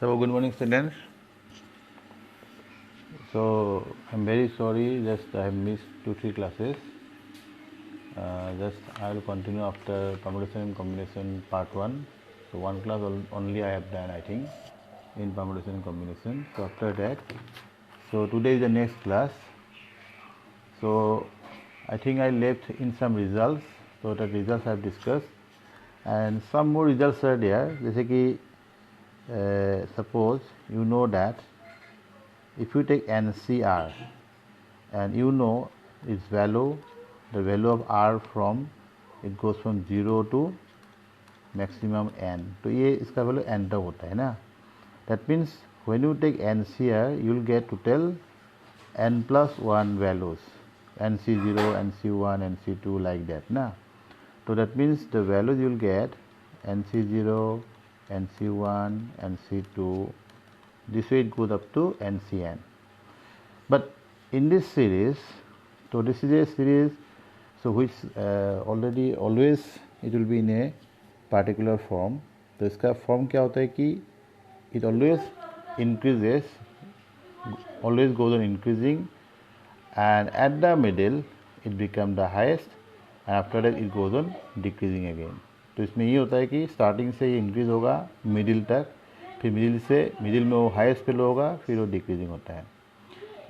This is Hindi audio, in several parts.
So good morning students. So I'm very sorry, just I have missed 2-3 classes. Just I will continue after permutation and combination part 1. So one class only I have done, I think, in permutation and combination. So after that, so today is the next class. So I think I left in some results. So the results I have discussed and some more results are there. जैसे कि suppose you know that if you take NCR and you know its value, the value of R from it goes from 0 to maximum n, तो ये इसका वैल्यू n तक होता है ना. That means when you take NCR you will get total n plus 1 values, NC0, NC1, NC2 like that na. So that means the values you will get NC0, NC1, NC2, this way it goes up to NCn. But in this series, so this is a series so which always it will be in a particular form. तो इसका form क्या होता है कि it always increases, always goes on increasing, and at the middle it becomes the highest, and after that it goes on decreasing again. तो इसमें ये होता है कि स्टार्टिंग से ये इंक्रीज होगा मिडिल तक, फिर मिडिल में वो हाईएस्ट पे लो होगा, फिर वो डिक्रीजिंग होता है.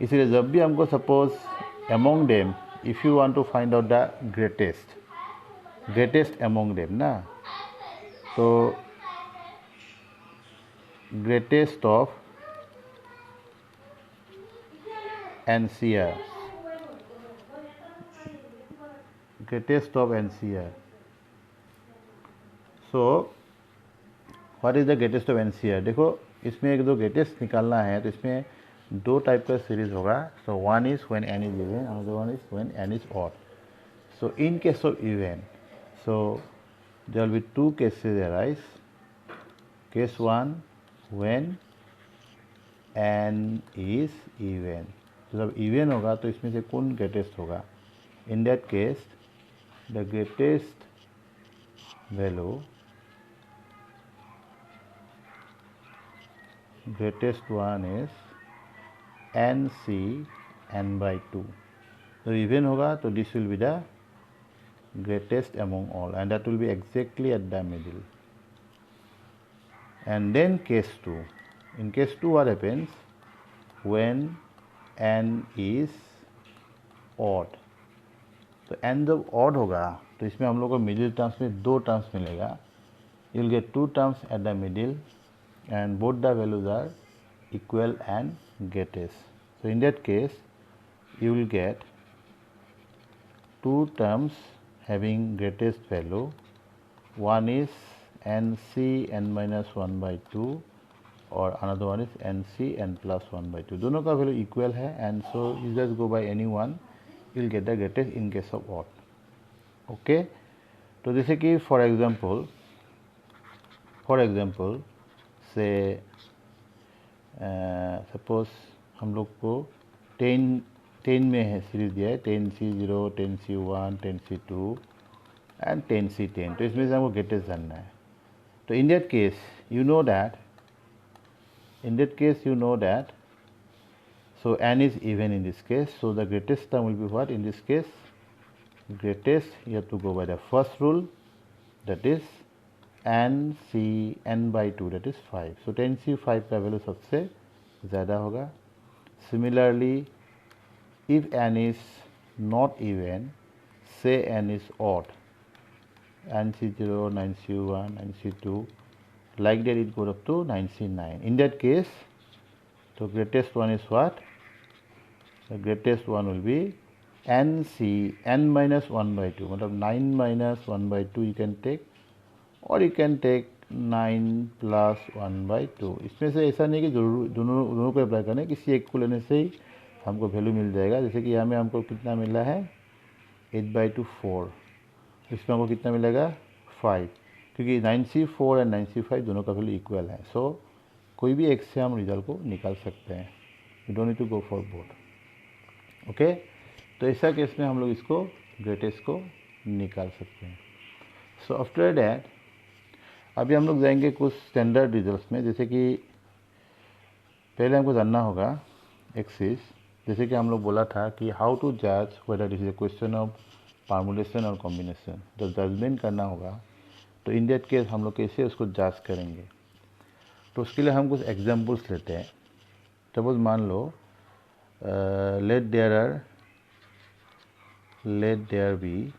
इसलिए जब भी हमको suppose among them if you want to find out the greatest among them ना, तो greatest of NCR, greatest of NCR. So what is the greatest of NCR? देखो इसमें एक दो ग्रेटेस्ट निकालना है, तो इसमें दो टाइप का सीरीज होगा. So one is when n is even, another one is when n is odd. So in case of even, so there will be two cases arise. Case 1 when n is even. तो जब इवन होगा तो इसमें से कौन ग्रेटेस्ट होगा? In that case the greatest value, greatest one is NC(n/2). तो इवन होगा तो this will be the greatest among all, and that will be exactly at the middle. And then case 2. In case 2 what happens? When n is odd. तो n जब odd होगा तो इसमें हम लोग को मिडिल टर्म्स में दो टर्म्स मिलेगा. You will get two terms at the middle and both the values are equal and greatest. So in that case you will get two terms having greatest value. One is NC(n-1/2) और another one is NC(n+1/2). दोनों का वैल्यू इक्वल है, and so you just go by any one, you will get the greatest in case of odd. Okay, तो जैसे कि for example से सपोज हम लोग को 10 में है सीरीज दिया है, 10C0, 10C1, 10C2 and 10C10. तो इसमें से हमको ग्रेटेस्ट जानना है. तो in that case you know that so n is even in this case, so the greatest term will be what in this case? Greatest, you have to go by the first rule, that is NC(n/2), that is 5. So 10C5 का वैल्यू सबसे ज़्यादा होगा. Similarly, if n is not even, say n is odd, NC0, 9C1, 9C2, like that it goes up to 9C9. In that case, the greatest one is what? The greatest one will be NC(n-1/2). मतलब 9-1/2 you can take, और you can take 9+1/2. इसमें से ऐसा नहीं कि दोनों को अप्लाई करना है, किसी एक को लेने से ही हमको वैल्यू मिल जाएगा. जैसे कि यहाँ में हमको कितना मिला है 8/2 4, इसमें हमको कितना मिलेगा 5, क्योंकि 9C4 एंड 9C5 दोनों का वैल्यू इक्वल है. सो कोई भी एक से हम रिजल्ट को निकाल सकते हैं. You don't need to go for both. Okay, तो ऐसा केस में हम लोग इसको ग्रेटेस्ट को निकाल सकते हैं. सो आफ्टर दैट अभी हम लोग जाएंगे कुछ स्टैंडर्ड रिजल्ट्स में. जैसे कि पहले हमको जानना होगा एक्सिस, जैसे कि हम लोग बोला था कि हाउ टू जज whether this is a question of permutation और कॉम्बिनेशन। जब जजमेंट करना होगा तो इन दैट केस हम लोग कैसे उसको जज करेंगे, तो उसके लिए हम कुछ एग्जाम्पल्स लेते हैं। सपोज मान लो let there be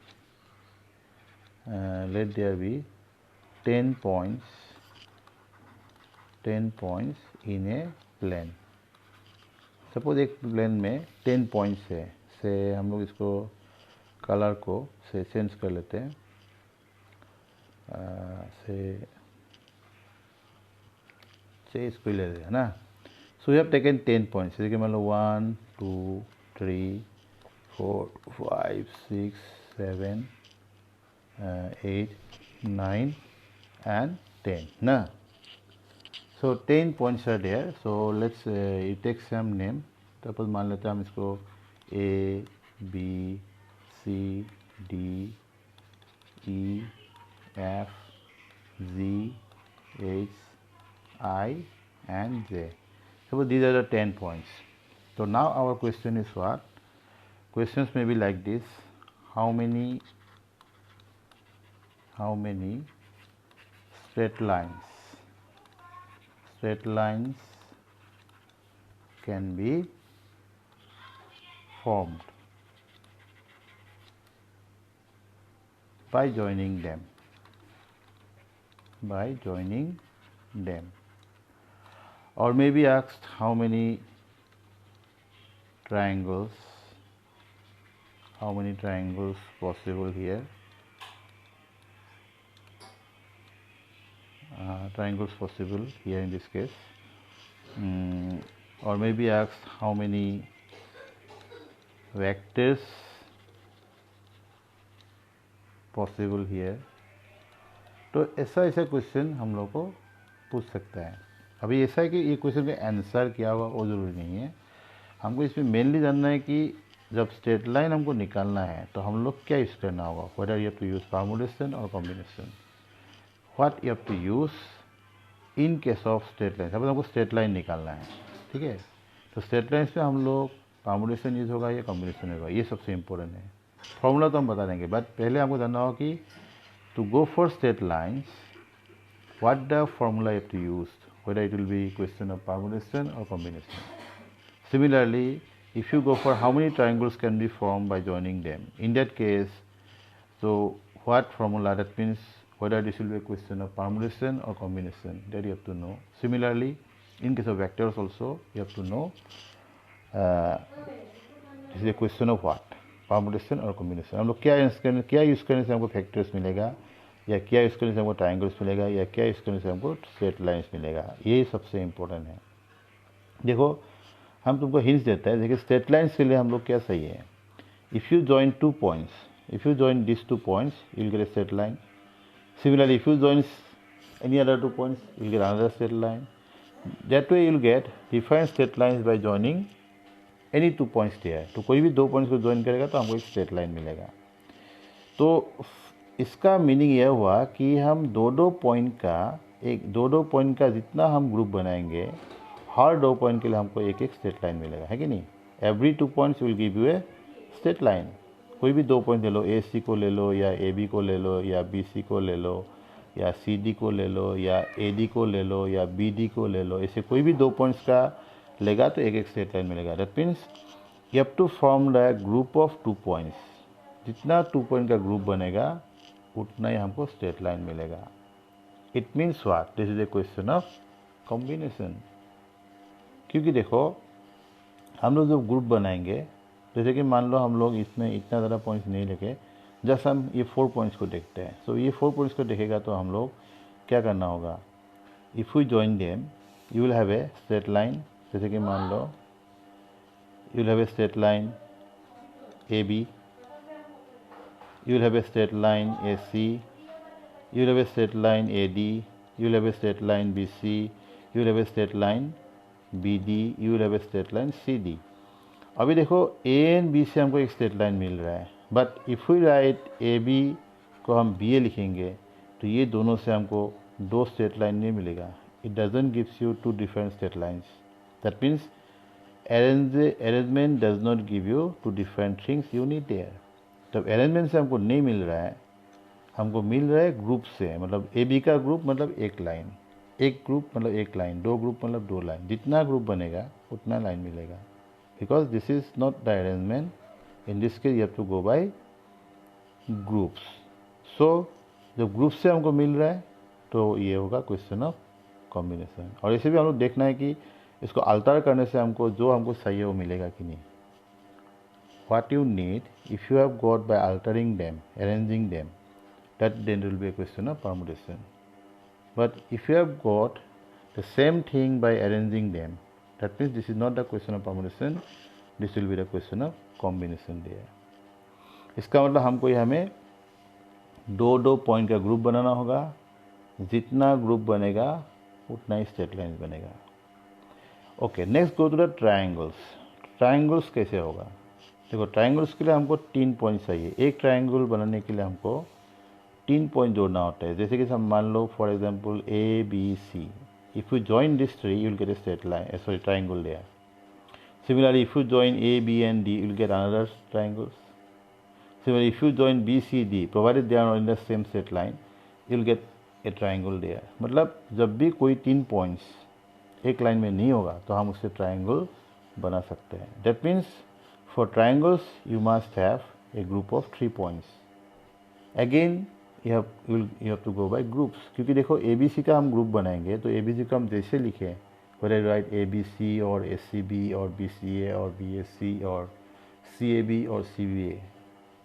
10 points in a plane. Suppose एक प्लेन में 10 पॉइंट्स है, से हम लोग इसको कलर को से चेंज कर लेते हैं, से इसको ले लेते हैं ना। So we have taken 10 points, जैसे कि मान लो 1 2 3 4 5 6 7 8 9 and 10 ना। So 10 points are there. So let's you take some name. Suppose मान लेते हैं हम इसको A B C D E F G H I and J. Suppose these are the 10 points. So now our question is what? Questions may be like this: how many straight lines can be formed by joining them, or maybe asked how many triangles possible here, in this case, or maybe asked how many vectors possible here। तो ऐसा क्वेश्चन हम लोग को पूछ सकता है। अभी ऐसा है कि ये क्वेश्चन का आंसर क्या होगा वो ज़रूरी नहीं है, हमको इसमें मेनली जानना है कि जब स्ट्रेट लाइन हमको निकालना है तो हम लोग क्या यूज़ करना होगा, whether you have to use permutation और combination, what you have to use in case of straight line. Suppose हमको स्ट्रेट लाइन निकालना है, ठीक है, तो स्ट्रेट लाइन पे हम लोग परमुटेशन यूज़ होगा या कॉम्बिनेशन होगा, ये सबसे इंपॉर्टेंट है। फॉर्मूला तो हम बता देंगे, बट पहले हमको जानना होगा कि to go for straight lines what the formula you have to use, whether it will be question of permutation और combination. Similarly if you go for how many triangles can be formed by joining them, in that case, so what formula, that means whether this will be a question of permutation or combination, that you have to know. Similarly in case of vectors also you have to know this is a question of what, permutation or combination। हम लोग क्या यूज़ करने से हमको फैक्टर्स मिलेगा, या क्या यूज़ करने से हमको ट्राइंगल्स मिलेगा, या क्या यूज़ करने से हमको स्ट्रेट लाइन्स मिलेगा, ये सबसे इम्पोर्टेंट है। देखो हम तुमको हिंट्स देता है, देखिए स्ट्रेट लाइन्स के लिए हम लोग क्या सही है, if you join 2 points, if you join these 2 points you will get a straight line। Similarly if you join any other 2 points you will get another straight line। that way you will get different straight lines by joining any 2 points there। तो कोई भी 2 points को ज्वाइन करेगा तो हमको एक स्ट्रेट लाइन मिलेगा। तो इसका मीनिंग यह हुआ कि हम दो पॉइंट का जितना हम ग्रुप बनाएंगे, हर 2 पॉइंट के लिए हमको एक स्ट्रेट लाइन मिलेगा, है कि नहीं। Every 2 points will give U A straight line. कोई भी 2 पॉइंट ले लो, ए सी को ले लो, या ए बी को ले लो, या बी सी को ले लो, या सी डी को ले लो, या ए डी को ले लो, या बी डी को ले लो, ऐसे कोई भी 2 पॉइंट्स का लेगा तो एक स्ट्रेट लाइन मिलेगा। That means you have to form the group of 2 points. जितना 2 पॉइंट का ग्रुप बनेगा उतना ही हमको स्ट्रेट लाइन मिलेगा। It means what, this is a question of combination. क्योंकि देखो हम लोग जब ग्रुप बनाएंगे, जैसे कि मान लो हम लोग इसमें इतना ज़्यादा पॉइंट्स नहीं लेके जस्ट हम ये 4 पॉइंट्स को देखते हैं। सो ये 4 पॉइंट्स को देखेगा तो हम लोग क्या करना होगा, if you join them you will have a straight line. जैसे कि मान लो you will have a straight line A B, you will have a straight line AC, you will have a straight line AD, you will have a straight line BC, you will have a straight line BD, you will have a straight line CD। अभी देखो A एंड B से हमको एक स्ट्रेट लाइन मिल रहा है, but if we write AB को हम BA लिखेंगे तो ये दोनों से हमको 2 स्ट्रेट लाइन नहीं मिलेगा। It doesn't gives you 2 different straight lines. That means arrangement does not give you two different things you need there. तब अरेंजमेंट से हमको नहीं मिल रहा है, हमको मिल रहा है ग्रुप से, मतलब ए बी का ग्रुप मतलब एक लाइन, एक ग्रुप मतलब एक लाइन, दो ग्रुप मतलब दो लाइन, जितना ग्रुप बनेगा उतना लाइन मिलेगा। Because this is not the arrangement, in this case you have to go by groups. So जब ग्रुप से हमको मिल रहा है तो ये होगा क्वेश्चन ऑफ कॉम्बिनेशन। और इसे भी हम लोग देखना है कि इसको अल्टर करने से हमको जो हमको चाहिए वो मिलेगा कि नहीं। What you need if you have got by altering them, arranging them, that then will be a question of permutation. But if you have got the same thing by arranging them, that means this is not the question of permutation, this will be the question of combination there. इसका मतलब हमको यहाँ में दो दो पॉइंट का ग्रुप बनाना होगा, जितना ग्रुप बनेगा उतना ही स्ट्रेट लाइन बनेगा। Okay, next go to the triangles. Triangles कैसे होगा? देखो, ट्रायंगल्स के लिए हमको 3 पॉइंट चाहिए। एक ट्रायंगल बनाने के लिए हमको 3 पॉइंट जोड़ना होता है। जैसे कि हम मान लो for example A B C, if you join this three you will get a straight line, sorry triangle there. Similarly if you join A B and D you will get another triangles. Similarly if you join B C D provided they are not in the same straight line you will get a triangle there. मतलब जब भी कोई 3 पॉइंट्स एक लाइन में नहीं होगा तो हम उससे ट्रायंगल बना सकते हैं। That means for triangles you must have a group of 3 points. Again you have to go by groups, क्योंकि देखो ए बी सी का हम ग्रुप बनाएंगे तो ए बी सी का हम जैसे लिखें, whether you write A B C और एस सी बी और बी सी ए और बी एस सी और सी ए बी और सी बी ए,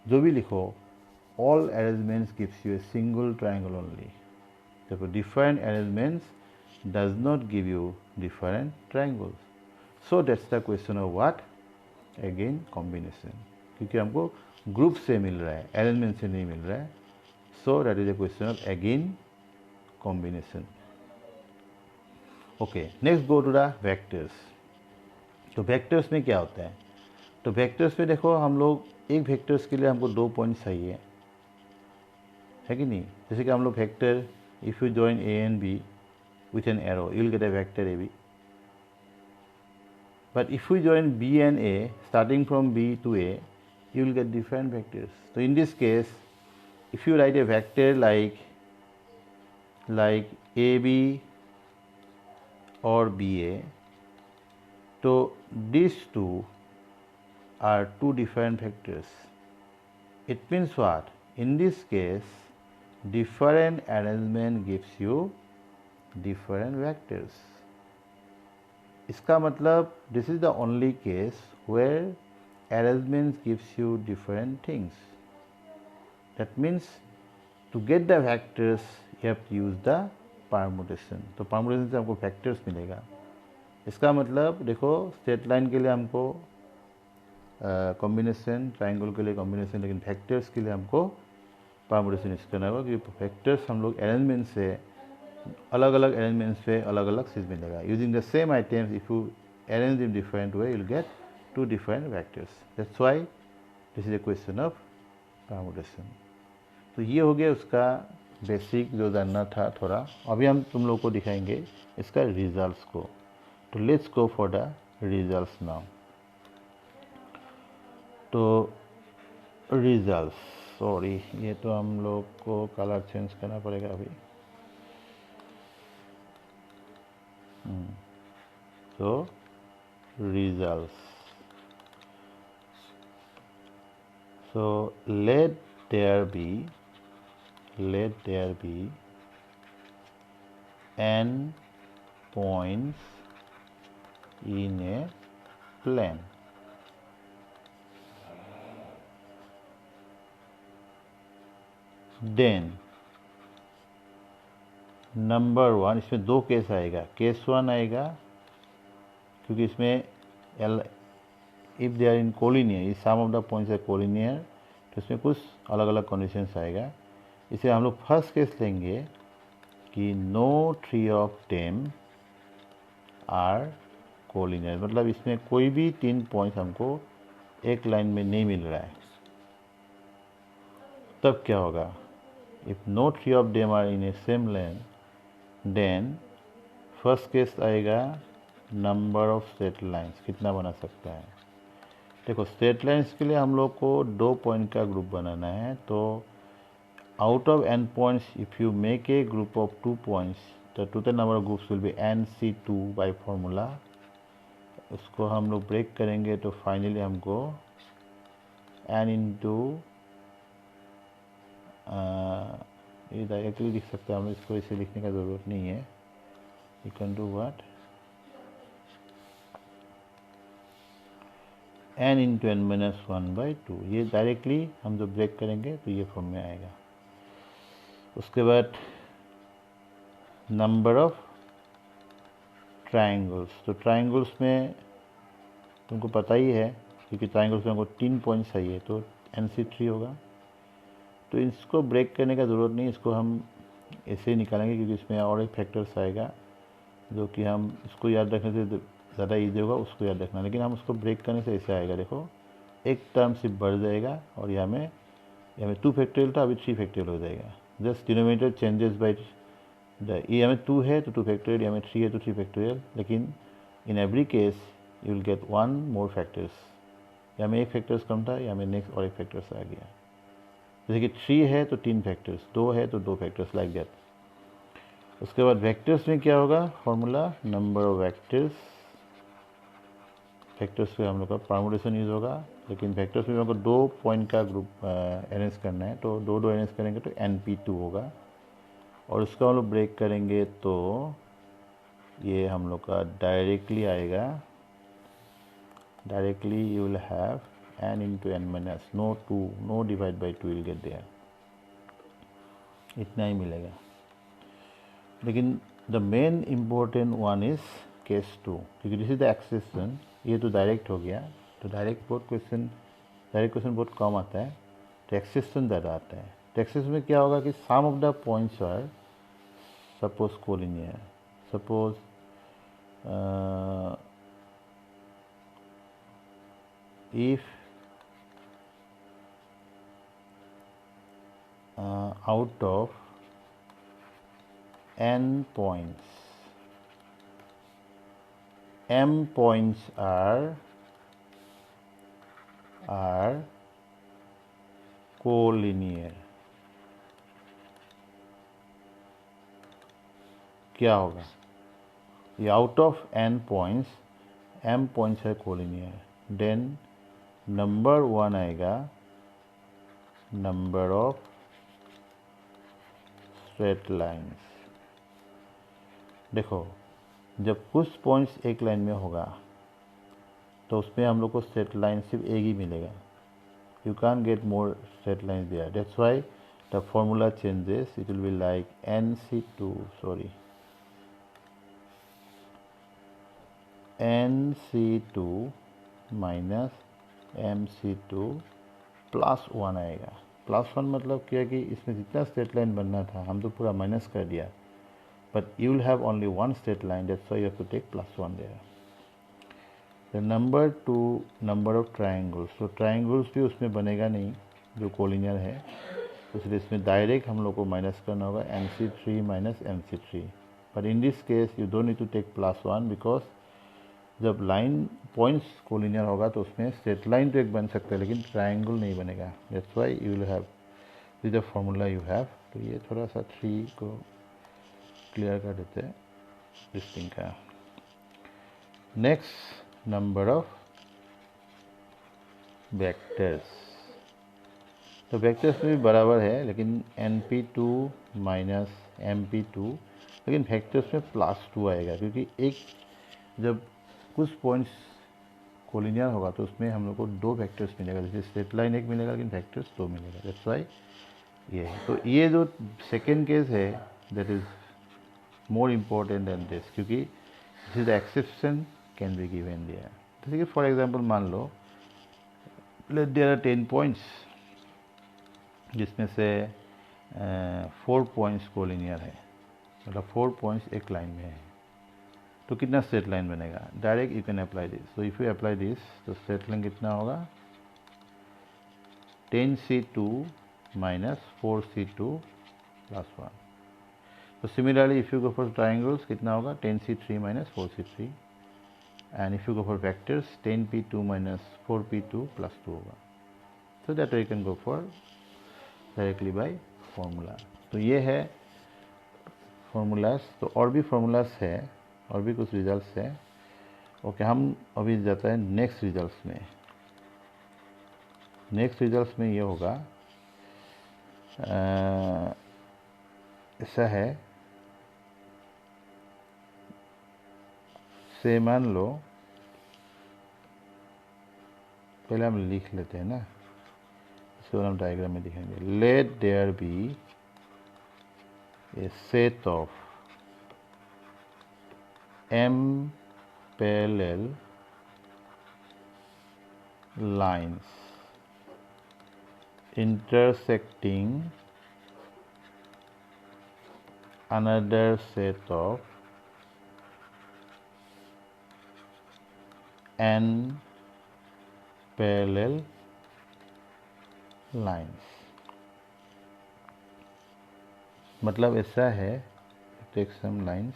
जो भी लिखो, all arrangements gives you a single triangle only. Therefore different arrangements does not give you different triangles. So that's the question of what? Again combination, क्योंकि हमको ग्रुप से मिल रहा है, अरेंजमेंट से नहीं मिल रहा है। So that is a question of again combination. Okay, next go to the vectors. तो vectors में क्या होता है? तो vectors में देखो, हम लोग एक vectors के लिए हमको 2 पॉइंट चाहिए, है कि नहीं? जैसे कि हम लोग vector, if you join A and B with an arrow you will get a vector A B. But if you join B and A starting from B to A you will get different vectors. So in this case, if you write a vector like AB or BA, so these two are two different vectors. It means what? In this case, different arrangement gives you different vectors. इसका मतलब this is the only case where arrangement gives you different things. That means to get the vectors you have to use the permutation. तो permutation से हमको vectors मिलेगा। इसका मतलब देखो, स्ट्रेट लाइन के लिए हमको कॉम्बिनेशन, ट्राइंगल के लिए कॉम्बिनेशन, लेकिन वेक्टर्स के लिए हमको परमुटेशन यूज करना होगा, क्योंकि वेक्टर्स हम लोग अरेंजमेंट से, अलग अलग अरेंजमेंट्स पे अलग अलग चीज़ मिलेगा। Using the same items, if you arrange in different way you will gate 2 different vectors. That's why this is a question of permutation. तो ये हो गया उसका बेसिक जो जानना था थोड़ा। अभी हम तुम लोग को दिखाएंगे इसका रिजल्ट्स को। तो let's go for the results now. तो रिजल्ट्स, सॉरी ये तो हम लोग को कलर चेंज करना पड़ेगा अभी। तो results, so let there be n points in a plane. Then number 1, इसमें 2 केस आएगा। केस 1 आएगा क्योंकि इसमें if they are in collinear, is some of the points are collinear, तो इसमें कुछ अलग अलग कंडीशंस आएगा। इसे हम लोग फर्स्ट केस लेंगे कि no 3 of them are collinear, मतलब इसमें कोई भी 3 पॉइंट्स हमको एक लाइन में नहीं मिल रहा है। तब क्या होगा? If no 3 of them are in a same line, then first case आएगा नंबर ऑफ स्ट्रेट लाइंस कितना बना सकता है। देखो स्ट्रेट लाइंस के लिए हम लोग को 2 पॉइंट का ग्रुप बनाना है, तो out of n points if you make a group of 2 points the total number of groups will be NC2 by formula. उसको हम लोग ब्रेक करेंगे तो फाइनली हमको n इंटू ये डायरेक्टली लिख सकते हैं हम लोग, इसको इसे लिखने का ज़रूरत नहीं है। You can do what n into n minus 1/2, ये डायरेक्टली हम जब ब्रेक करेंगे तो ये फॉर्म में आएगा। उसके बाद नंबर ऑफ ट्रायंगल्स, तो ट्रायंगल्स में तुमको पता ही है क्योंकि ट्रायंगल्स में हमको 3 पॉइंट्स चाहिए तो NC3 होगा। तो इसको ब्रेक करने का ज़रूरत नहीं, इसको हम ऐसे ही निकालेंगे क्योंकि इसमें और एक फैक्टर्स आएगा जो कि हम इसको याद रखने से ज़्यादा ईजी होगा उसको याद रखना, लेकिन हम उसको ब्रेक करने से ऐसे आएगा। देखो एक टर्म सिर्फ बढ़ जाएगा और यहाँ में 2 फैक्टोरियल था, अभी 3 फैक्टोरियल हो जाएगा। जस्ट डिनोमिनेटर चेंजेस बाई यहाँ में 2 है तो 2 फैक्टोरियल, यहाँ में 3 है तो 3 फैक्टोरियल, लेकिन in every case you will gate 1 more factors. यहाँ में एक फैक्टर्स कम था, यहाँ में नेक्स्ट और एक फैक्टर्स आ गया। जैसे कि 3 है तो 3 फैक्टर्स, 2 है तो 2 फैक्टर्स, लाइक दैट। उसके बाद वेक्टर्स में क्या होगा formula, number of vectors. Vectors पे हम लोग का परमुटेशन यूज होगा, लेकिन वेक्टर्स में हमको 2 पॉइंट का ग्रुप अरेंज करना है, तो 2 अरेंज करेंगे तो NP2 होगा। और उसका हम लोग ब्रेक करेंगे तो ये हम लोग का डायरेक्टली आएगा, directly you will have n into n minus no divide by 2 will get there, इतना ही मिलेगा। लेकिन the main important one is case 2, क्योंकि दिस इज द एक्सेप्शन। ये तो डायरेक्ट हो गया, तो डायरेक्ट क्वेश्चन बहुत कम आता है, तो एक्सेप्शन ज़्यादा आता है। तो एक्सेप्शन में क्या होगा कि some of the points are suppose collinear, suppose if out of n points m points are collinear, क्या होगा, ये out of n points m points है कोलिनियर, देन नंबर 1 आएगा नंबर ऑफ स्ट्रेट लाइंस। देखो जब कुछ पॉइंट्स एक लाइन में होगा तो उसमें हम लोग को स्ट्रेट लाइन सिर्फ एक ही मिलेगा, you can get more straight line there, that's why the formula changes, it will be like NC2 minus MC2 plus 1 आएगा। प्लस 1 मतलब क्या कि इसमें जितना स्ट्रेट लाइन बनना था हम तो पूरा माइनस कर दिया, but you will have only 1 straight line, that's why you have to take plus 1 there. The number 2 number of triangles, तो ट्रायंगल्स भी उसमें बनेगा नहीं जो कोलिनियर है, तो इसलिए इसमें डायरेक्ट हम लोग को माइनस करना होगा NC3 minus MC3, but in this case you don't need to take plus 1 because जब लाइन पॉइंट्स कोलिनियर होगा तो उसमें स्ट्रेट लाइन तो एक बन सकता है लेकिन ट्रायंगल नहीं बनेगा, that's why you will have this the formula you have. तो ये थोड़ा सा 3 को क्लियर कर देते हैं इस थिंग का। नेक्स्ट नंबर ऑफ वेक्टर्स, तो वेक्टर्स में भी बराबर है लेकिन NP2 माइनस MP2, लेकिन वेक्टर्स में +2 आएगा क्योंकि एक जब कुछ पॉइंट्स कोलिनियर होगा तो उसमें हम लोग को 2 वेक्टर्स मिलेगा, जैसे स्ट्रेट लाइन एक मिलेगा लेकिन वेक्टर्स 2 मिलेगा, दैट्स व्हाई ये है। तो ये जो सेकेंड केस है that is more important than this, क्योंकि this is the exception can be given there. जैसे कि फॉर एग्जांपल मान लो लेट देयर आर 10 पॉइंट्स जिसमें से 4 पॉइंट्स कोलिनियर है, मतलब 4 पॉइंट्स एक लाइन में है, तो कितना स्ट्रेट लाइन बनेगा, direct you can apply this. So if you apply this तो स्ट्रेट लाइन कितना होगा 10C2 माइनस 4C2 प्लस 1। तो similarly if you go for triangles कितना होगा 10C3 minus 4C3 and if you go for vectors 10p2 minus 4p2 plus 2 होगा. So that you can go for directly by formula. तो ये है फॉर्मूलाज. तो और भी फॉर्मूलाज है, और भी कुछ रिजल्ट्स हैं. ओके, हम अभी जाते हैं नेक्स्ट रिजल्ट्स में. नेक्स्ट रिजल्ट्स में ये होगा, ऐसा है, से मान लो, पहले हम लिख लेते हैं ना, इसको हम डायग्राम में दिखाएंगे. Let there be a set of m parallel lines intersecting another set of n parallel lines. मतलब ऐसा है, टेक सम लाइन्स.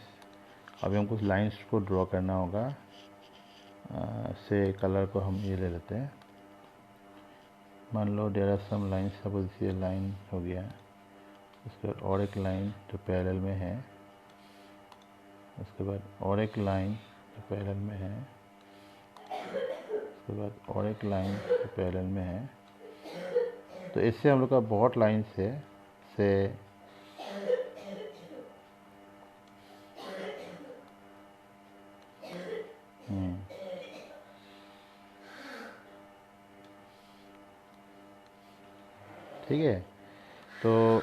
अभी हम कुछ लाइन्स को ड्रॉ करना होगा. से कलर को हम ये ले लेते हैं. मान लो there are some lines. Suppose ये लाइन हो गया, उसके बाद और एक लाइन जो पैरेलल में है, उसके बाद और एक लाइन जो पैरेलल में है, उसके बाद और एक लाइन जो पैरेलल में है. तो इससे हम लोग का बहुत लाइन्स है. से ठीक है. तो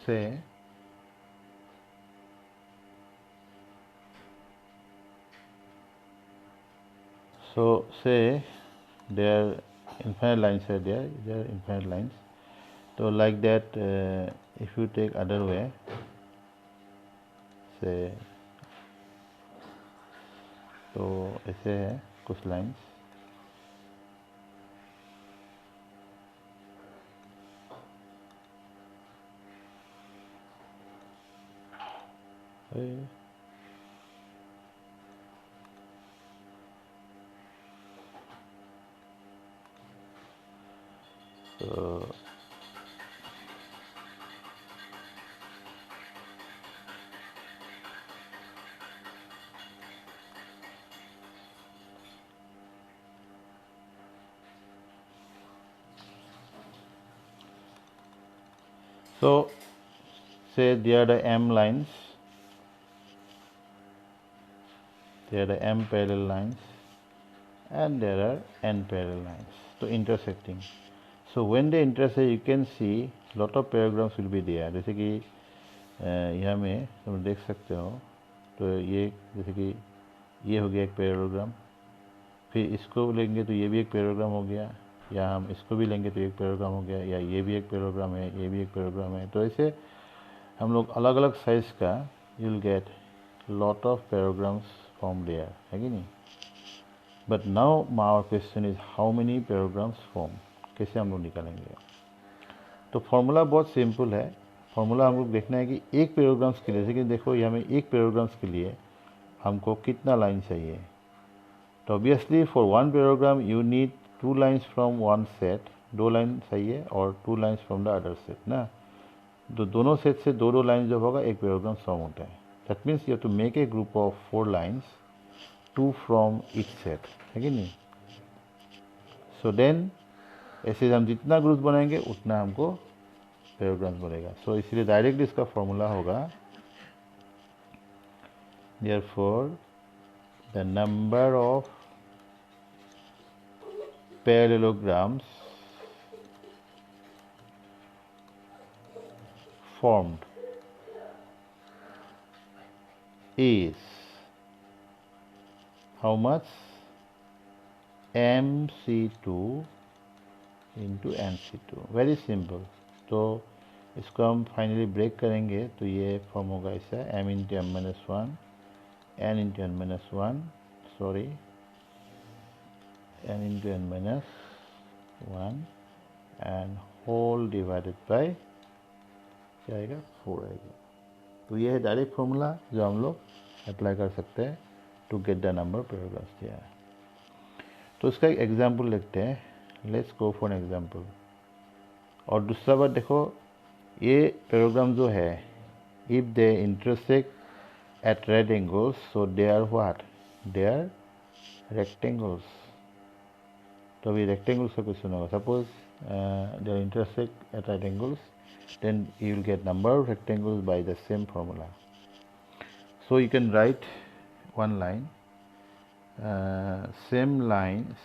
से say there are infinite lines are there are infinite lines. So like that, if you take other way, say, तो ऐसे है कुछ lines. So say there are the m lines, there are the m parallel lines, and there are n parallel lines, so intersecting. So when they intersect, you can see lot of paragraphs will be there. जैसे कि यहाँ में तुम देख सकते हो. तो ये जैसे कि ये हो गया एक पैराग्राम, फिर इसको लेंगे तो ये भी एक पैराग्राम हो गया, या हम इसको भी लेंगे तो एक पैराग्राम हो गया, या ये भी एक पैराग्राम है, ये भी एक पैराग्राम है. तो ऐसे हम लोग अलग अलग साइज का you will get lot of parallelograms form there, है कि नहीं. But now our question is how many parallelograms form. कैसे हम लोग निकालेंगे. तो फॉर्मूला बहुत सिंपल है. फॉर्मूला हम लोग देखना है कि एक पैराग्राम्स के लिए, जैसे कि देखो यहाँ में एक पैराग्राम्स के लिए हमको कितना लाइन चाहिए. तो obviously for one parallelogram you need 2 lines from one set. 2 line चाहिए और 2 lines from the other set ना. तो दोनों सेट से 2 लाइन जब होगा एक पैराग्राम फॉर्म होता है. That means you have to make a group of 4 lines, 2 from each set, है कि नहीं. सो देन ऐसे हम जितना ग्रुप बनाएंगे उतना हमको पैराग्राम्स बनेगा. सो इसलिए डायरेक्टली इसका फॉर्मूला होगा, therefore the number of parallelograms formed is how much? mc2 into nc2. Very simple. तो इसको हम फाइनली ब्रेक करेंगे तो ये फॉर्म होगा ऐसा, m into M minus one, n into N minus one, sorry n into n minus 1 and whole divided by क्या आएगा 4 आएगा. तो ये है डायरेक्ट फॉर्मूला जो हम लोग अप्लाई कर सकते हैं to get the number of paragraphs दिया है। तो इसका एक एग्जाम्पल देखते हैं, let's go for an example. और दूसरा बात देखो, ये पैराग्राफ जो है, if they intersect at right angles, so they are what, they are rectangles. तो अभी रेक्टेंगल्स का क्वेश्चन होगा, suppose they are intersect at right angles, then you will get number of rectangles by the same formula. So you can write one line,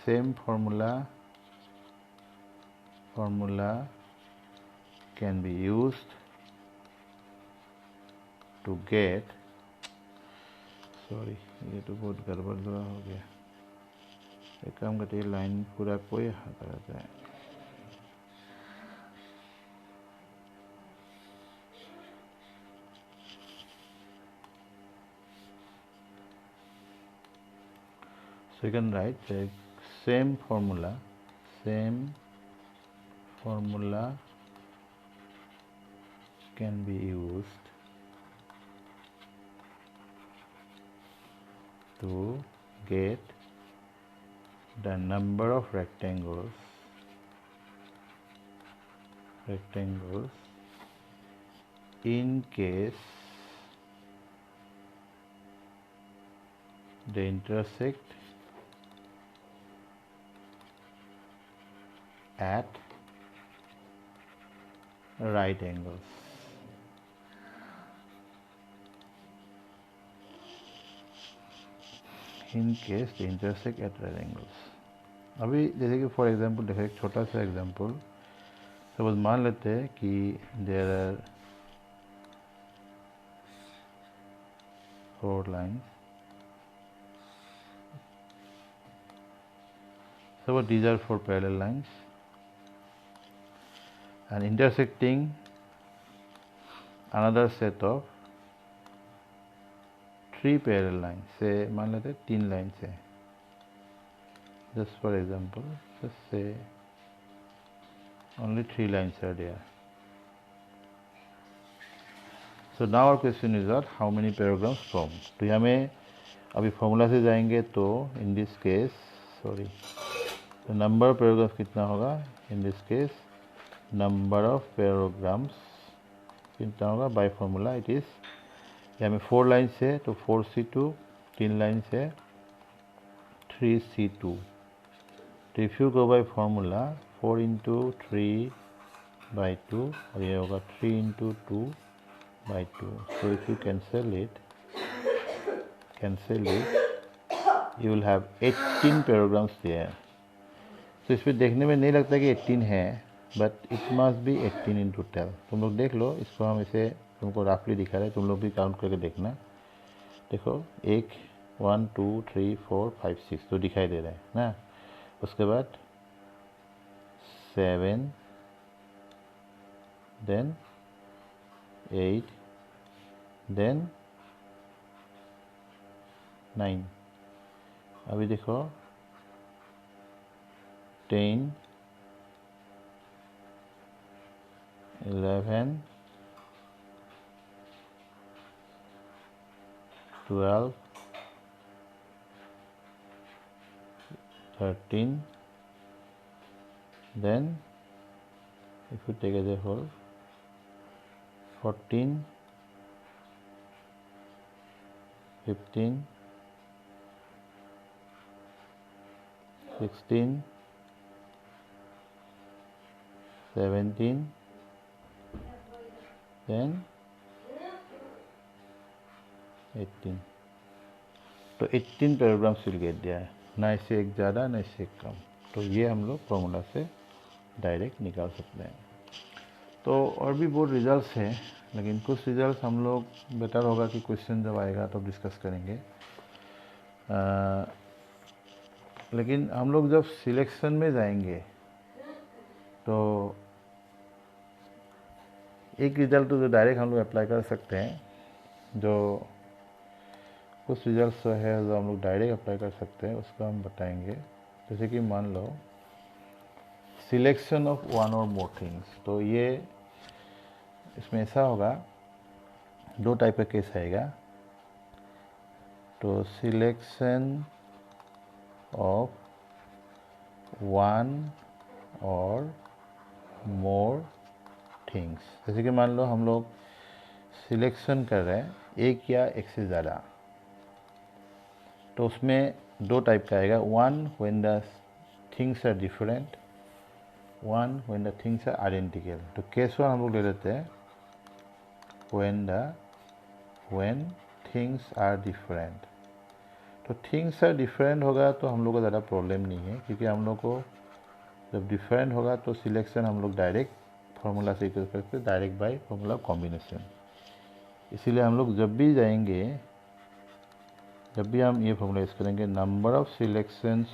same formula can be used to get, sorry ये तो बहुत गड़बड़ हो गया, एक काम करते हैं लाइन पूरा कोई हटा रहता है। So you can write the same formula can be used to get the number of rectangles in case they intersect at right angles. In case they intersect at right angles. अभी जैसे कि फॉर एग्जांपल देखो, एक छोटा सा एग्जांपल, सपोज मान लेते हैं कि there are 4 lines, suppose these are 4 parallel lines and intersecting another set of 3 parallel lines, से मान लेते हैं 3 लाइन्स है, just for example, just say only 3 lines are there. So now our question is that how many paragraphs form. तो हमें अभी फॉर्मूला से जाएंगे, तो in this case, sorry, तो नंबर ऑफ पैराग्राफ कितना होगा, इन this case number of paragraphs कितना होगा बाय फॉर्मूला, इट इज़, यहाँ में 4 लाइन्स है तो 4c2, 3 लाइन्स है 3c2। तो if you go by formula 4 into 3/2 और ये होगा 3 into 2/2। So if you cancel it you will have 18 paragraphs there. तो इसमें देखने में नहीं लगता कि 18 है, but it must be 18 in total. तुम लोग देख लो, इसको हम इसे तुमको रफली दिखा रहे हैं, तुम लोग भी काउंट करके देखना। देखो 1 2 3 4 5 6 तो दिखाई दे रहा है ना। उसके बाद 7, देन 8, देन 9। अभी देखो 10, 11, 12, 13, then if you take as a whole 14, 15, 16, 17, then 18। तो 18 पैराग्राफ्स विल गेट दिया है, ना इससे एक ज़्यादा ना इससे एक कम। तो ये हम लोग फॉर्मूला से डायरेक्ट निकाल सकते हैं। तो और भी बहुत रिजल्ट्स हैं, लेकिन कुछ रिजल्ट्स हम लोग बेटर होगा कि क्वेश्चन जब आएगा तो डिस्कस करेंगे। लेकिन हम लोग जब सिलेक्शन में जाएंगे तो एक रिजल्ट तो जो डायरेक्ट हम लोग अप्लाई कर सकते हैं, जो कुछ रिजल्ट्स जो है जो हम लोग डायरेक्ट अप्लाई कर सकते हैं उसको हम बताएंगे। जैसे कि मान लो सिलेक्शन ऑफ वन और मोर थिंग्स, तो ये इसमें ऐसा होगा, 2 टाइप का केस आएगा। तो सिलेक्शन ऑफ वन और मोर थिंग्स, जैसे कि मान लो हम लोग सिलेक्शन कर रहे हैं एक या एक से ज़्यादा, तो उसमें दो टाइप का आएगा, one when the things are different, one when the things are identical. तो केस वन हम लोग ले लेते हैं, व्हेन थिंग्स आर डिफरेंट। तो थिंग्स आर डिफरेंट होगा तो हम लोग को ज़्यादा प्रॉब्लम नहीं है, क्योंकि हम लोग को जब डिफरेंट होगा तो सिलेक्शन हम लोग डायरेक्ट फार्मूला से कर सकते, डायरेक्ट बाय फार्मूला कॉम्बिनेशन। इसीलिए हम लोग जब भी जाएंगे, जब भी हम ये फार्मूला यूज करेंगे, number of selection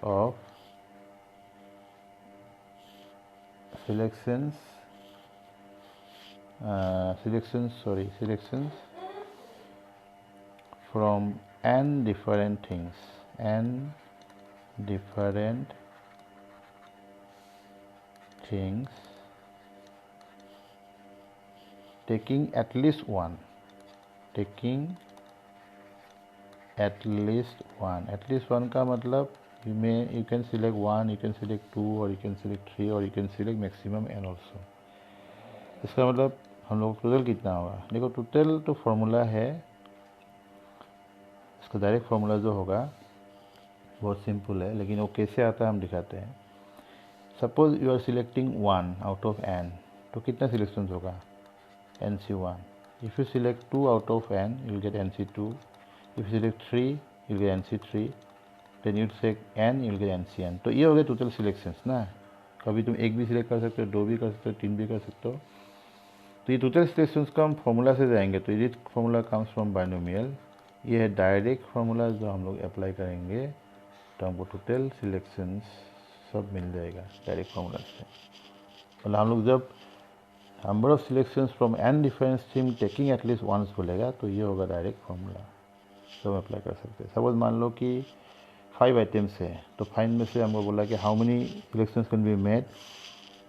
of selections from n different things taking at least one, का मतलब you can select one, you can select two, or you can select three, or you can select maximum n also। इसका मतलब हम लोग टोटल कितना होगा, देखो टोटल तो फॉर्मूला है, इसका डायरेक्ट फार्मूला जो होगा बहुत सिंपल है, लेकिन वो कैसे आता है हम दिखाते हैं। Suppose you are selecting one out of N, तो कितना सिलेक्शन होगा, NC1। If you select two out of N, you will get NC2। If you select three, you will get NC3। Then you select N, you will get NCN। तो ये हो गए टोटल सिलेक्शंस ना। कभी तुम एक भी सिलेक्ट कर सकते हो, दो भी कर सकते हो, तीन भी कर सकते हो। तो ये टोटल सिलेक्शंस का हम फॉर्मूला से जाएंगे, तो ये फॉर्मूला कम्स फ्रॉम बाइनोमियल। ये है डायरेक्ट फार्मूला जो हम लोग अप्लाई करेंगे तो हमको टोटल सिलेक्शंस सब मिल जाएगा डायरेक्ट फार्मूला से। मतलब हम लोग जब number of selections from N difference theme taking at least once बोलेगा तो ये होगा डायरेक्ट फार्मूला, तो हम अप्लाई कर सकते हैं। सपोज मान लो कि 5 आइटम्स है, तो 5 में से हमको बोला कि how many selections can be made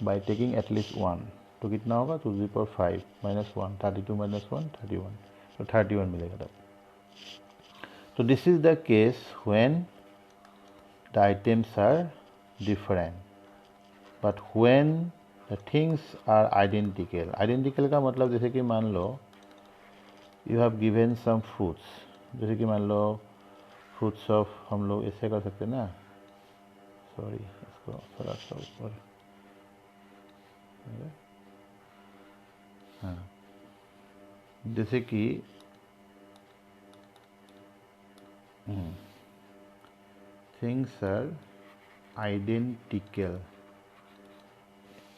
by taking at least one, तो कितना होगा 2 to the power 5 - 1, 32 - 1 31, तो 31 मिलेगा तब। So this is the case when the items are different, but when the things are identical। Identical का मतलब जैसे कि मान लो you have given some fruits, जैसे कि मान लो fruits of, हम लोग ऐसे कर सकते ना, सॉरी इसको थोड़ा सा ऊपर, हाँ, जैसे कि थिंग्स आर आइडेंटिकल।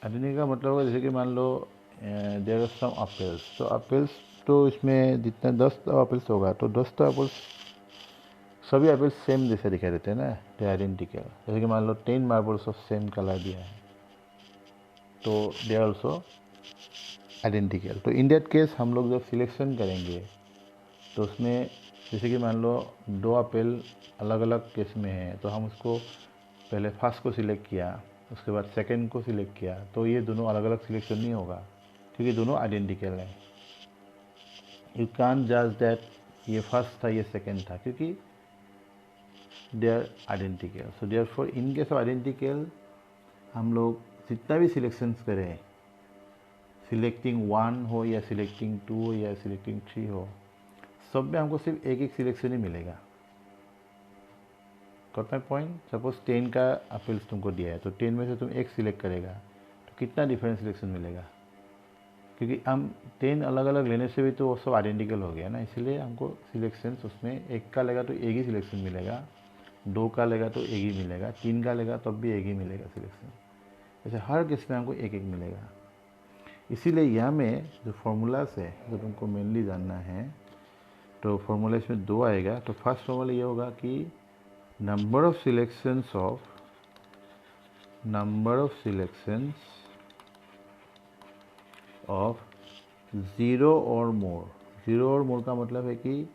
आइडेंटिकल का मतलब होगा जैसे कि मान लो देयर आर सम एप्पल्स, तो एप्पल्स तो इसमें जितना 10 एप्पल्स होगा तो 10 एप्पल्स, सभी एप्पल्स सेम जैसे दिखाई देते हैं ना, दे आइडेंटिकल। जैसे कि मान लो 10 मार्बल्स ऑफ सेम कलर दिया है, तो दे आर ऑल्सो आइडेंटिकल। तो इन दैट केस हम लोग जब सिलेक्शन करेंगे तो उसमें जैसे कि मान लो 2 एप्पल अलग अलग केस में है, तो हम उसको पहले फर्स्ट को सिलेक्ट किया, उसके बाद सेकंड को सिलेक्ट किया, तो ये दोनों अलग अलग सिलेक्शन नहीं होगा, क्योंकि दोनों आइडेंटिकल हैं। यू कांट जज दैट ये फर्स्ट था ये सेकंड था, क्योंकि they are identical. So therefore in case of identical हम लोग जितना भी सिलेक्शंस करें, सिलेक्टिंग 1 हो या सिलेक्टिंग 2 हो या सिलेक्टिंग 3 हो, सब में हमको सिर्फ एक एक सिलेक्शन ही मिलेगा। Got my point. सपोज 10 का एप्पल्स तुमको दिया है, तो 10 में से तुम एक सिलेक्ट करेगा तो कितना डिफरेंट सिलेक्शन मिलेगा, क्योंकि हम 10 अलग अलग लेने से भी तो वो सब आइडेंटिकल हो गया ना। इसलिए हमको सिलेक्शंस उसमें एक का लेगा तो एक ही सिलेक्शन मिलेगा, 2 का लेगा तो एक ही मिलेगा, 3 का लेगा तब भी एक ही मिलेगा सिलेक्शन। ऐसे हर केस में हमको एक एक मिलेगा। इसीलिए यहाँ में जो फॉर्मूलास है जो तुमको मेनली जानना है, तो फॉर्मूला इसमें 2 आएगा। तो फर्स्ट फॉर्मूला ये होगा कि नंबर ऑफ सिलेक्शंस ऑफ 0 और मोर। 0 और मोर का मतलब है कि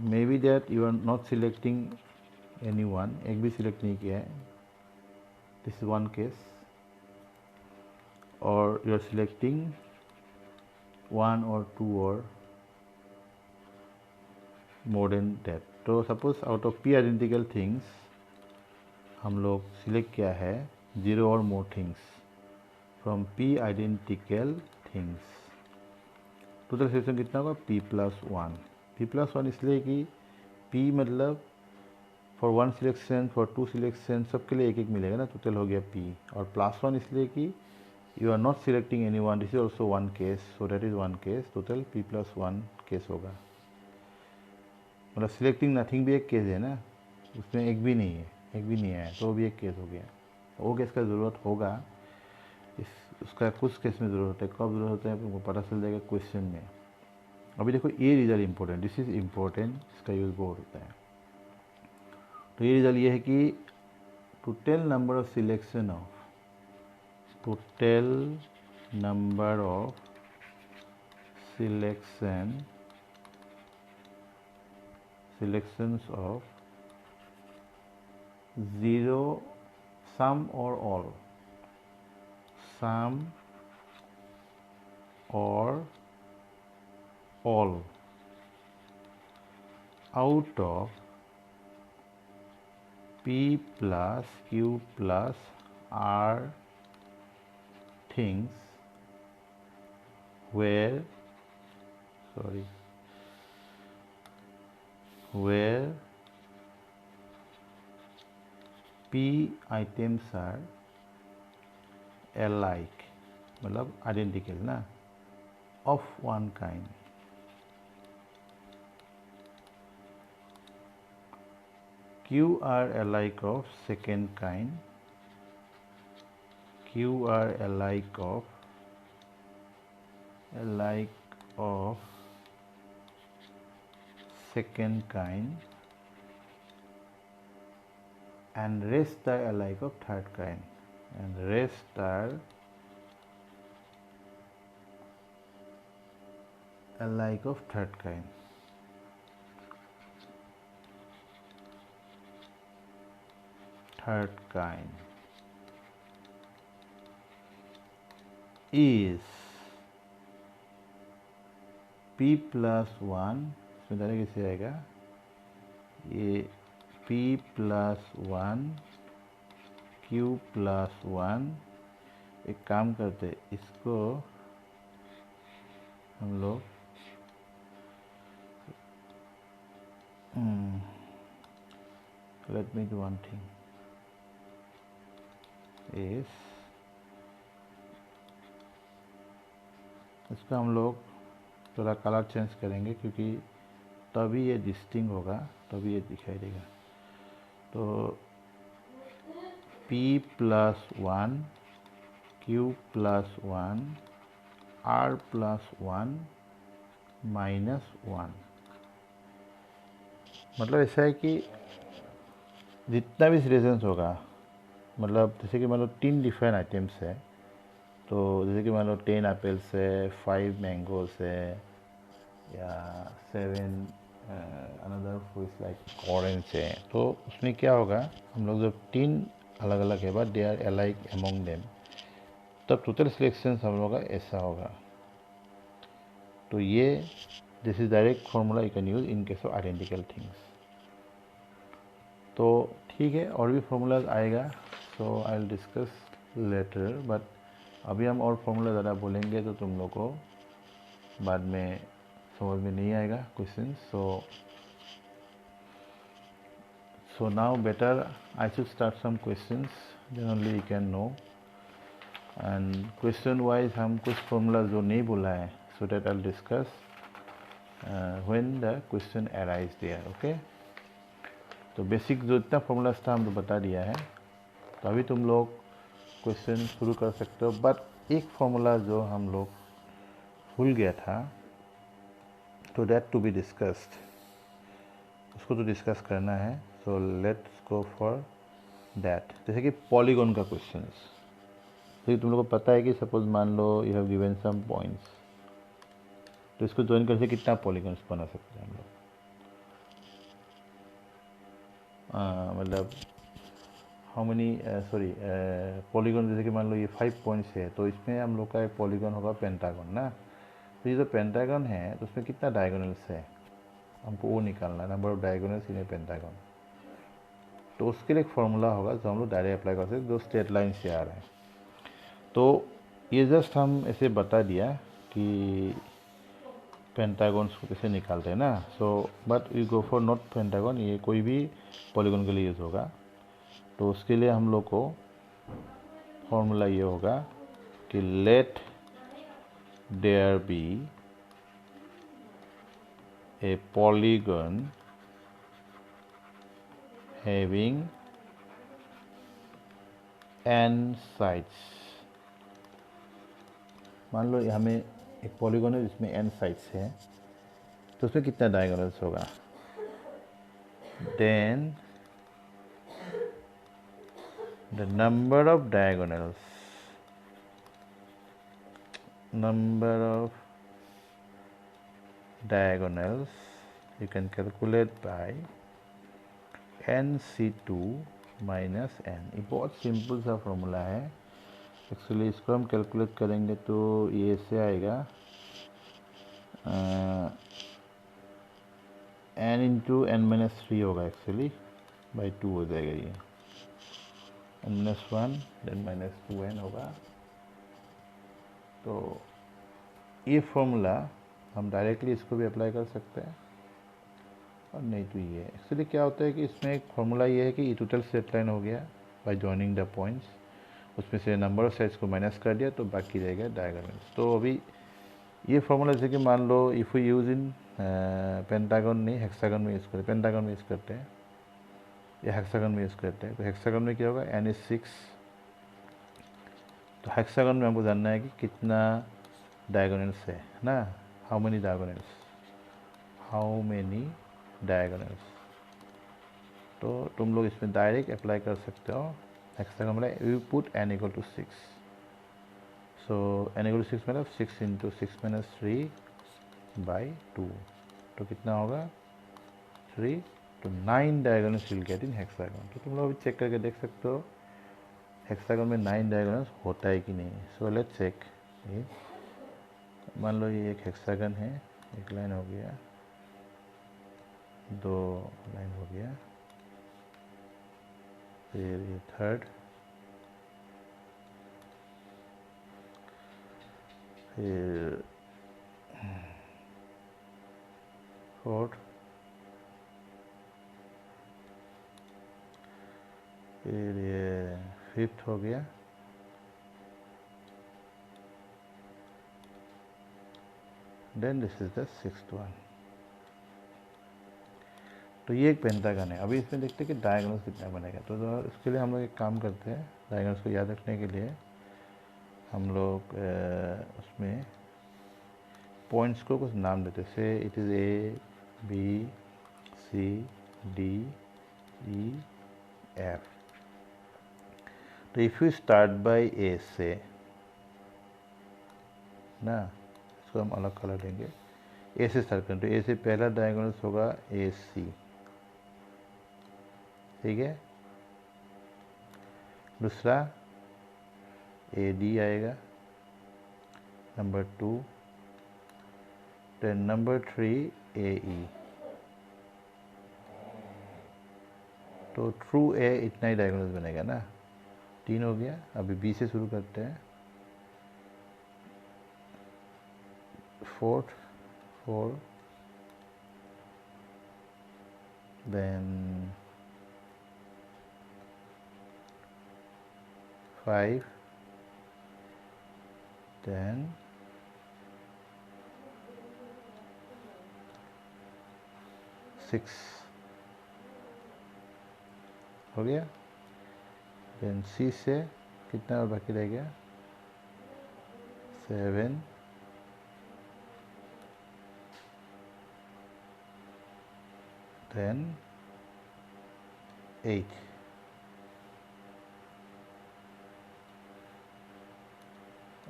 maybe that you are not selecting any one, एक भी सिलेक्ट नहीं किया है, दिस इज वन केस, और you are selecting 1 or 2 or more than that. तो suppose out of p identical things हम लोग सिलेक्ट किया है 0 और more things from p identical things. Total selection कितना होगा p+1। p+1 इसलिए कि p मतलब फॉर 1 सिलेक्शन, फॉर 2 सिलेक्शन, सबके लिए एक एक मिलेगा ना, टोटल हो गया p। और +1 इसलिए कि you are not selecting any one, this is also 1 case, so that is 1 case, total p+1 case होगा। मतलब सिलेक्टिंग नथिंग भी एक केस है ना, उसमें एक भी नहीं है तो भी एक केस हो गया। वो केस का ज़रूरत होगा, उसका कुछ केस में ज़रूरत है, कब ज़रूरत होता है आपको पता चल जाएगा क्वेश्चन में। अभी देखो ये result important, this is important, इसका यूज़ बहुत होता है। तो ये रिजल्ट ये है कि total number of selection of selections of 0 some or all out of p plus q plus r things where p items are alike, मतलब आइडेंटिकल ना, of one kind, q are alike of second kind, q are alike of second kind, and rest are alike of third kind, and rest are alike of third kind. Third kind is p plus 1, इसमें डाले कैसे आएगा, ये p plus 1 q plus 1। एक काम करते, इसको हम लोग let me do one thing is, इसका हम लोग थोड़ा कलर चेंज करेंगे क्योंकि तभी ये डिस्टिंग होगा, तभी ये दिखाई देगा। तो p plus 1 q plus 1 r plus 1 minus 1, मतलब ऐसा है कि जितना भी सिलेक्शंस होगा, मतलब जैसे कि मान लो 3 डिफरेंट आइटम्स है, तो जैसे कि मान लो 10 एप्पल्स है, 5 मैंगोस है, या 7 अनदर फ्रूट्स लाइक ऑरेंज है, तो उसमें क्या होगा, हम लोग जब 3 अलग अलग है but they are alike among them, तब टोटल सिलेक्शंस हम लोग का ऐसा होगा। तो ये this is direct formula you can use in case of identical things. तो ठीक है, और भी फॉर्मूलाज आएगा, so I will discuss later, but अभी हम और फॉर्मूला ज़्यादा बोलेंगे तो तुम लोग को बाद में समझ में नहीं आएगा question. So now better I should start some questions, then only you can know. And question wise हम कुछ फॉर्मूला जो नहीं बोला है, so that I will discuss when the question arise there, okay. तो बेसिक जो इतना फॉर्मूलाज था हम तो बता दिया है, तो अभी तुम लोग क्वेश्चन शुरू कर सकते हो। बट एक फॉर्मूला जो हम लोग भूल गया था, तो दैट टू बी डिस्कस्ड, उसको तो डिस्कस करना है। So let's go for that. जैसे कि पॉलीगॉन का क्वेश्चंस, तो तुम लोग को पता है कि सपोज मान लो you have given some points, तो इसको ज्वाइन करके कितना पॉलीगॉन्स बना सकते हैं हम लोग, मतलब हाउ मनी पॉलीगॉन, जैसे कि मान लो ये 5 पॉइंट्स है, तो इसमें हम लोग का एक पॉलीगॉन होगा पेंटागन ना, तो ये जो पेंटागन है तो उसमें कितना डायगोनल्स है हमको वो निकालना है, number of diagonals in A pentagon. तो उसके लिए एक फॉर्मूला होगा जो हम लोग डायरेक्ट अप्लाई कर सकते, जो स्ट्रेट लाइन से आ रहा है। तो ये जस्ट हम ऐसे बता दिया कि पेंटागन्स को कैसे निकालते हैं ना। So but we go for not pentagon, ये कोई भी पॉलीगन के लिए यूज़ होगा। तो उसके लिए हम लोग को फॉर्मूला ये होगा कि let there be a polygon having n sides. मान लो हमें एक पॉलीगन है जिसमें n साइड्स है, तो उसमें कितना डायगोनल्स होगा। Then the number of diagonals you can calculate by nc2 minus n। ये बहुत सिंपल सा फॉर्मूला है। एक्चुअली इसको हम कैलकुलेट करेंगे तो ये से आएगा n इंटू एन माइनस 3 होगा, एक्चुअली बाई 2 हो जाएगा ये, n-1 देन माइनस 2n होगा। तो ये फॉर्मूला हम डायरेक्टली इसको भी अप्लाई कर सकते हैं और नहीं तो ये। एक्चुअली क्या होता है कि इसमें एक फॉर्मूला ये है कि ये टोटल स्ट्रेट लाइन हो गया बाय जॉइनिंग द पॉइंट्स, उसमें से नंबर ऑफ साइड्स को माइनस कर दिया तो बाकी रहेगा डायगोनल्स। तो अभी ये फॉर्मूला जैसे कि मान लो if you use in pentagon नहीं हेक्सागन में यूज़ करते, पेंटागन में यूज़ करते हैं या हेक्सागन में यूज़ करते हैं। तो हेक्सागन में क्या होगा n = 6। तो हेक्सागन में हमको जानना है कि कितना डायगोनल्स है ना, हाउ मेनी डायगोनल्स। तो तुम लोग इसमें डायरेक्ट अप्लाई कर सकते हो। हेक्सागन मतलब you put n = 6। So n = 6 मतलब 6 × 6 - 3/2। तो कितना होगा 3। तो 9 diagonals will get in hexagon. तो तुम लोग अभी चेक करके देख सकते हो हेक्सागन में 9 डायगोनल्स होता है कि नहीं। So let's check. ये मान लो ये एक हेक्सागन है, एक लाइन हो गया, 2 लाइन हो गया, फिर ये थर्ड, फिर फोर्थ, फिर ये फिफ्थ हो गया, then this is the sixth one. तो ये एक पेंटागन है। अभी इसमें देखते हैं कि डायगोनल्स कितना बनेगा। तो इसके लिए हम लोग एक काम करते हैं, डायगोनल्स को याद रखने के लिए हम लोग उसमें पॉइंट्स को कुछ नाम देते हैं। से it is A B C D E F। तो if you start by A से ना, इसको हम अलग कलर देंगे, ए से स्टार्ट करें। तो ए से पहला डायगोनल्स होगा AC, ठीक है। दूसरा AD आएगा, नंबर 2, देन नंबर 3 AE। तो थ्रू A इतना ही डायगोनल्स बनेगा ना, 3 हो गया। अभी B से शुरू करते हैं, 4, देन 5, देन 6 हो गया। देन C से कितना और बाकी रह गया, 7, देन 8।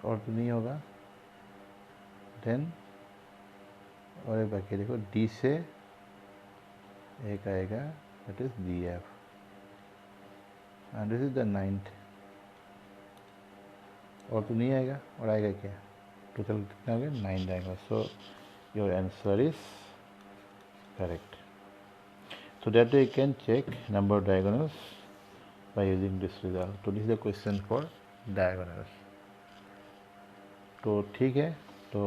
और तो नहीं होगा। देन और एक बाकी देखो, D से एक आएगा, that is DF, and this is the 9th। और तो नहीं आएगा, और आएगा क्या, टोटल कितना हो गया 9 diagonal. So your answer is correct. So that way you can check number of diagonals by using this result. So this is the question for diagonals. तो ठीक है. तो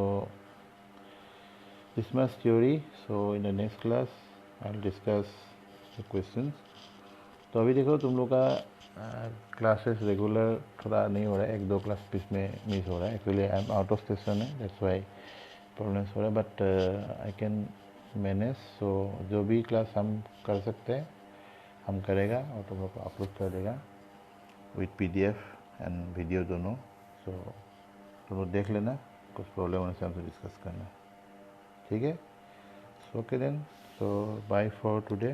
this much theory. So in the next class I'll discuss the questions. तो अभी देखो तुम लोग का क्लासेस रेगुलर थोड़ा नहीं हो रहा है, 1-2 क्लास बीच में मिस हो रहा है. Actually I am out of station है, दैट्स वाई प्रॉब्लम्स हो रहा है, बट आई कैन मैनेज. सो जो भी क्लास हम कर सकते हैं हम करेगा और तुम लोग को अपलोड कर देगा विथ PDF एंड वीडियो दोनों. सो तुम लोग देख लेना, कुछ प्रॉब्लम होने से हमसे डिस्कस करना. ठीक है. So okay then. So bye for today.